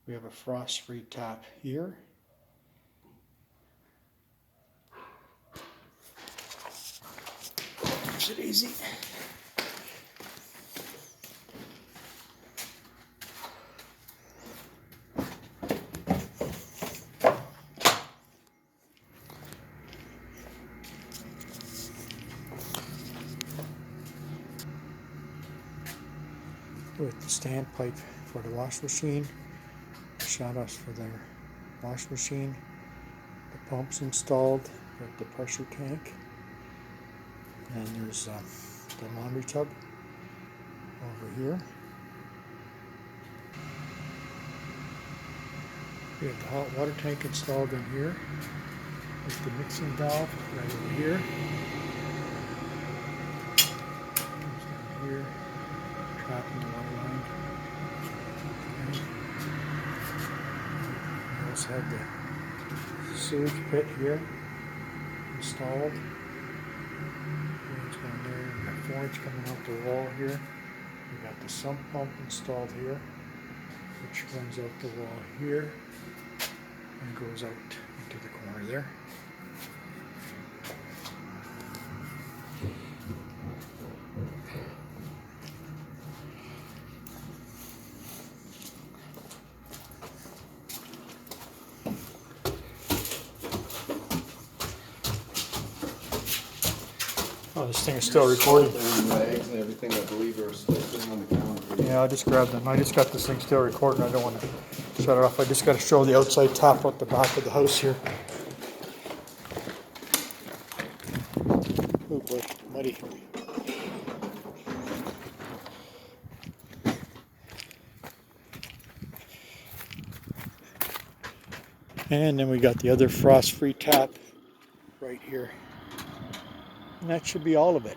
We have a frost-free tap here. Makes it easy. With the standpipe for the wash machine, shut us for their wash machine. The pump's installed with the pressure tank, and there's the laundry tub over here. We have the hot water tank installed in here with the mixing valve right over here. Comes down here, trapping the water line. Okay. We also have the sewage pit here installed. 4-inch down there. We got 4-inch coming out the wall here. We got the sump pump installed here, which runs out the wall here and goes out into the corner there. Oh, this thing is still recording. Rags and everything, I believe, are still sitting on the counter. Yeah, I just grabbed them. I just got this thing still recording. I don't want to shut it off. I just got to show the outside tap out the back of the house here. Oh boy, muddy. And then we got the other frost-free tap right here. And that should be all of it.